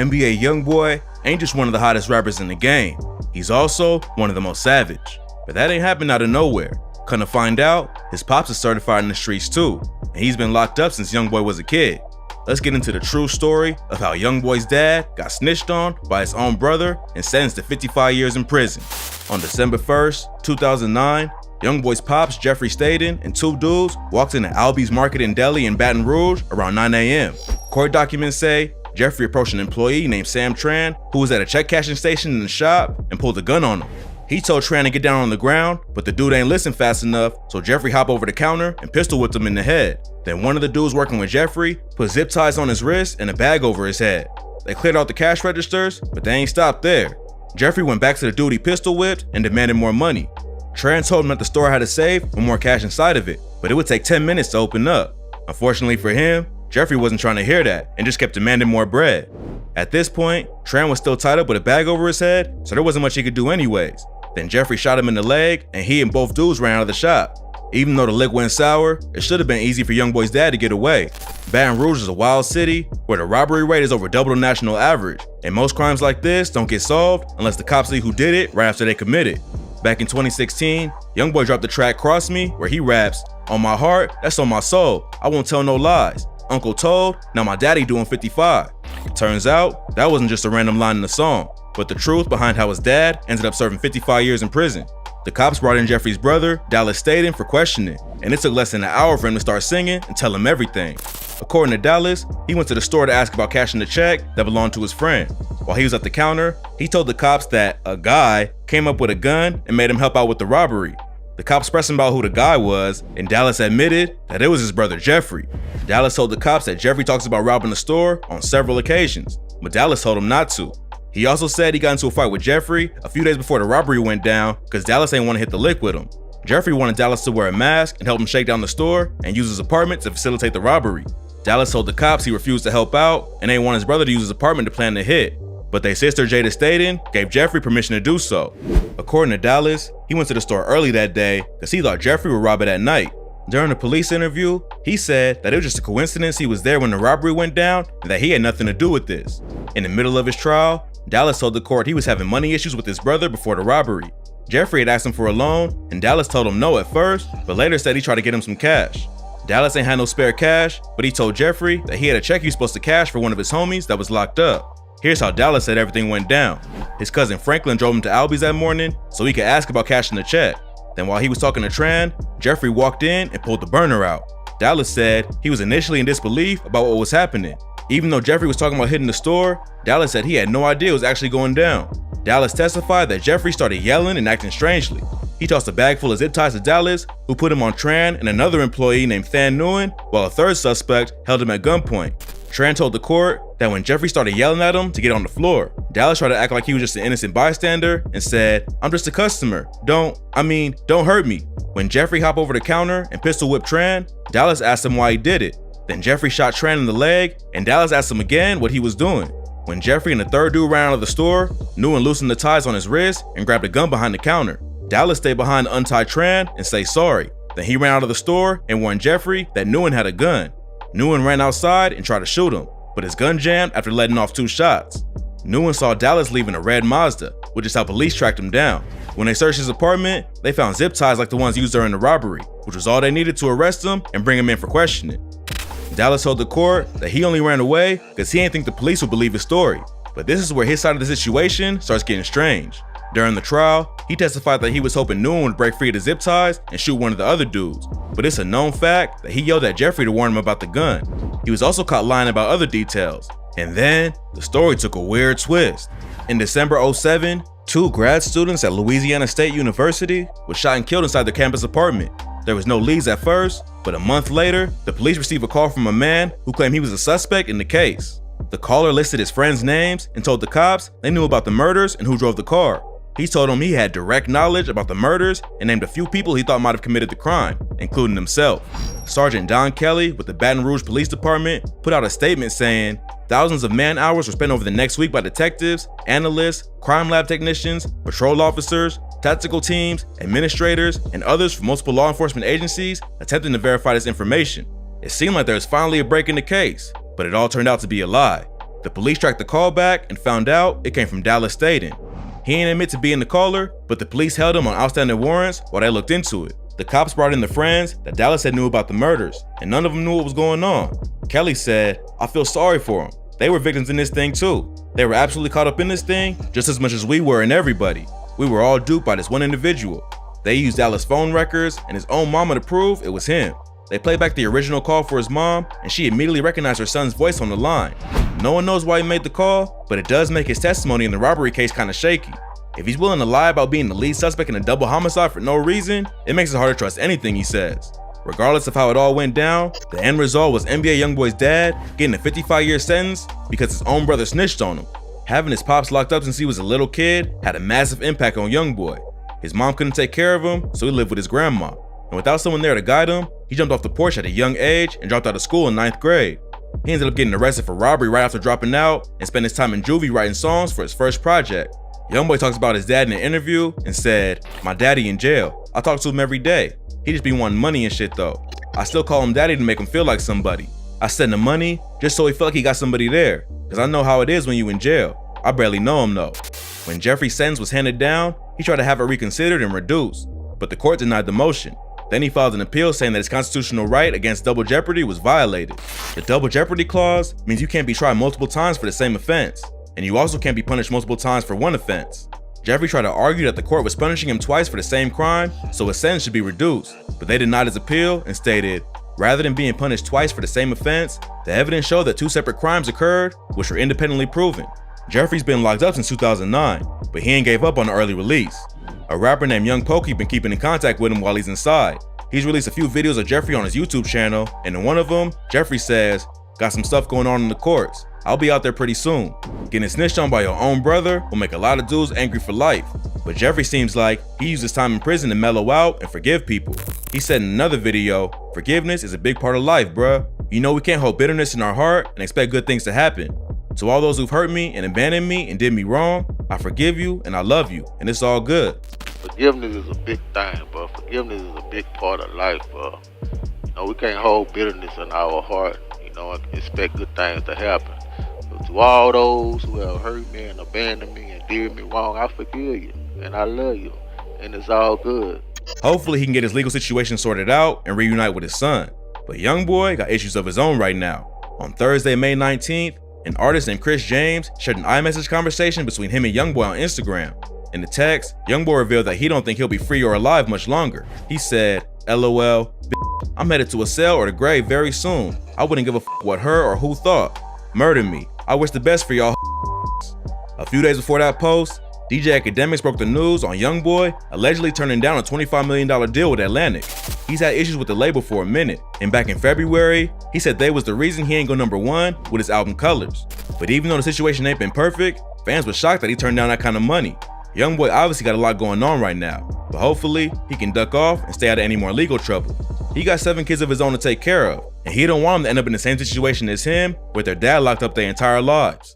NBA Youngboy ain't just one of the hottest rappers in the game, he's also one of the most savage. But that ain't happened out of nowhere. Come to find out, his pops is certified in the streets too, and he's been locked up since Youngboy was a kid. Let's get into the true story of how Youngboy's dad got snitched on by his own brother and sentenced to 55 years in prison. On December 1st, 2009, Youngboy's pops, Jeffrey Staten, and two dudes walked into Albi's Market and Deli in Baton Rouge around 9 a.m. Court documents say Jeffrey approached an employee named Sam Tran, who was at a check cashing station in the shop, and pulled a gun on him. He told Tran to get down on the ground, but the dude ain't listen fast enough, so Jeffrey hopped over the counter and pistol whipped him in the head. Then one of the dudes working with Jeffrey put zip ties on his wrist and a bag over his head. They cleared out the cash registers, but they ain't stopped there. Jeffrey went back to the dude he pistol whipped and demanded more money. Tran told him that the store had a safe with more cash inside of it, but it would take 10 minutes to open up. Unfortunately for him, Jeffrey wasn't trying to hear that and just kept demanding more bread. At this point, Tran was still tied up with a bag over his head, so there wasn't much he could do anyways. Then Jeffrey shot him in the leg, and he and both dudes ran out of the shop. Even though the lick went sour, it should have been easy for Youngboy's dad to get away. Baton Rouge is a wild city where the robbery rate is over double the national average, and most crimes like this don't get solved unless the cops see who did it right after they commit it. Back in 2016, Youngboy dropped the track Cross Me, where he raps, "On my heart, that's on my soul, I won't tell no lies. Uncle told, now my daddy doing 55. Turns out, that wasn't just a random line in the song, but the truth behind how his dad ended up serving 55 years in prison. The cops brought in Jeffrey's brother, Dallas Staten, for questioning, and it took less than an hour for him to start singing and tell him everything. According to Dallas, he went to the store to ask about cashing the check that belonged to his friend. While he was at the counter, he told the cops that a guy came up with a gun and made him help out with the robbery. The cops pressed him about who the guy was, and Dallas admitted that it was his brother Jeffrey. Dallas told the cops that Jeffrey talks about robbing the store on several occasions, but Dallas told him not to. He also said he got into a fight with Jeffrey a few days before the robbery went down because Dallas ain't want to hit the lick with him. Jeffrey wanted Dallas to wear a mask and help him shake down the store and use his apartment to facilitate the robbery. Dallas told the cops he refused to help out and ain't want his brother to use his apartment to plan the hit, but their sister Jada Staten gave Jeffrey permission to do so. According to Dallas, he went to the store early that day because he thought Jeffrey would rob it at night. During a police interview, he said that it was just a coincidence he was there when the robbery went down and that he had nothing to do with this. In the middle of his trial, Dallas told the court he was having money issues with his brother before the robbery. Jeffrey had asked him for a loan, and Dallas told him no at first, but later said he tried to get him some cash. Dallas ain't had no spare cash, but he told Jeffrey that he had a check he was supposed to cash for one of his homies that was locked up. Here's how Dallas said everything went down. His cousin Franklin drove him to Albi's that morning so he could ask about cashing the check. Then while he was talking to Tran, Jeffrey walked in and pulled the burner out. Dallas said he was initially in disbelief about what was happening. Even though Jeffrey was talking about hitting the store, Dallas said he had no idea it was actually going down. Dallas testified that Jeffrey started yelling and acting strangely. He tossed a bag full of zip ties to Dallas, who put him on Tran and another employee named Than Nguyen, while a third suspect held him at gunpoint. Tran told the court that when Jeffrey started yelling at him to get on the floor, Dallas tried to act like he was just an innocent bystander and said, "I'm just a customer. Don't hurt me." When Jeffrey hopped over the counter and pistol whipped Tran, Dallas asked him why he did it. Then Jeffrey shot Tran in the leg, and Dallas asked him again what he was doing. When Jeffrey and the third dude ran out of the store, Nguyen loosened the ties on his wrist and grabbed a gun behind the counter. Dallas stayed behind to untie Tran and say sorry. Then he ran out of the store and warned Jeffrey that Nguyen had a gun. Nguyen ran outside and tried to shoot him, but his gun jammed after letting off 2 shots. Nguyen saw Dallas leaving a red Mazda, which is how police tracked him down. When they searched his apartment, they found zip ties like the ones used during the robbery, which was all they needed to arrest him and bring him in for questioning. Dallas told the court that he only ran away because he didn't think the police would believe his story. But this is where his side of the situation starts getting strange. During the trial, he testified that he was hoping Nguyen would break free of the zip ties and shoot one of the other dudes. But it's a known fact that he yelled at Jeffrey to warn him about the gun. He was also caught lying about other details. And then, the story took a weird twist. In December '07, 2 grad students at Louisiana State University were shot and killed inside their campus apartment. There was no leads at first, but a month later, the police received a call from a man who claimed he was a suspect in the case. The caller listed his friends' names and told the cops they knew about the murders and who drove the car. He told them he had direct knowledge about the murders and named a few people he thought might have committed the crime, including himself. Sergeant Don Kelly with the Baton Rouge Police Department put out a statement saying, "Thousands of man-hours were spent over the next week by detectives, analysts, crime lab technicians, patrol officers, tactical teams, administrators, and others from multiple law enforcement agencies attempting to verify this information. It seemed like there was finally a break in the case, but it all turned out to be a lie. The police tracked the call back and found out it came from Dallas Staten. He didn't admit to being the caller, but the police held him on outstanding warrants while they looked into it. The cops brought in the friends that Dallas had knew about the murders, and none of them knew what was going on. Kelly said, "I feel sorry for them. They were victims in this thing too. They were absolutely caught up in this thing just as much as we were and everybody. We were all duped by this one individual. They used Dallas' phone records and his own mama to prove it was him. They played back the original call for his mom, and she immediately recognized her son's voice on the line. No one knows why he made the call, but it does make his testimony in the robbery case kind of shaky. If he's willing to lie about being the lead suspect in a double homicide for no reason, it makes it hard to trust anything he says. Regardless of how it all went down, the end result was NBA Youngboy's dad getting a 55-year sentence because his own brother snitched on him. Having his pops locked up since he was a little kid had a massive impact on Youngboy. His mom couldn't take care of him, so he lived with his grandma. And without someone there to guide him, he jumped off the porch at a young age and dropped out of school in 9th grade. He ended up getting arrested for robbery right after dropping out and spent his time in juvie writing songs for his first project. Youngboy talks about his dad in an interview and said, "My daddy in jail. I talk to him every day. He just be wanting money and shit though. I still call him daddy to make him feel like somebody. I send him money just so he feel like he got somebody there, cause I know how it is when you in jail. I barely know him though." When Jeffrey's sentence was handed down, he tried to have it reconsidered and reduced, but the court denied the motion. Then he filed an appeal saying that his constitutional right against double jeopardy was violated. The double jeopardy clause means you can't be tried multiple times for the same offense, and you also can't be punished multiple times for one offense. Jeffrey tried to argue that the court was punishing him twice for the same crime, so his sentence should be reduced, but they denied his appeal and stated, rather than being punished twice for the same offense, the evidence showed that two separate crimes occurred, which were independently proven. Jeffrey's been locked up since 2009, but he ain't gave up on the early release. A rapper named Young Pokey been keeping in contact with him while he's inside. He's released a few videos of Jeffrey on his YouTube channel, and in one of them, Jeffrey says, "Got some stuff going on in the courts. I'll be out there pretty soon. Getting snitched on by your own brother will make a lot of dudes angry for life." But Jeffrey seems like he used his time in prison to mellow out and forgive people. He said in another video, "Forgiveness is a big part of life, bruh. You know we can't hold bitterness in our heart and expect good things to happen. To all those who've hurt me and abandoned me and did me wrong, I forgive you and I love you, and it's all good." Forgiveness is a big thing, but forgiveness is a big part of life. We can't hold bitterness in our heart, and expect good things to happen. But to all those who have hurt me and abandoned me and did me wrong, I forgive you and I love you, and it's all good. Hopefully he can get his legal situation sorted out and reunite with his son. But Youngboy got issues of his own right now. On Thursday, May 19th, an artist named Chris James shared an iMessage conversation between him and Youngboy on Instagram. In the text, Youngboy revealed that he don't think he'll be free or alive much longer. He said, "LOL, I'm headed to a cell or the grave very soon. I wouldn't give a what her or who thought. Murder me. I wish the best for y'all." A few days before that post, DJ Academics broke the news on Youngboy allegedly turning down a $25 million deal with Atlantic. He's had issues with the label for a minute, and back in February, he said they was the reason he ain't go #1 with his album Colors. But even though the situation ain't been perfect, fans were shocked that he turned down that kind of money. Youngboy obviously got a lot going on right now, but hopefully he can duck off and stay out of any more legal trouble. He got 7 kids of his own to take care of, and he don't want them to end up in the same situation as him with their dad locked up their entire lives.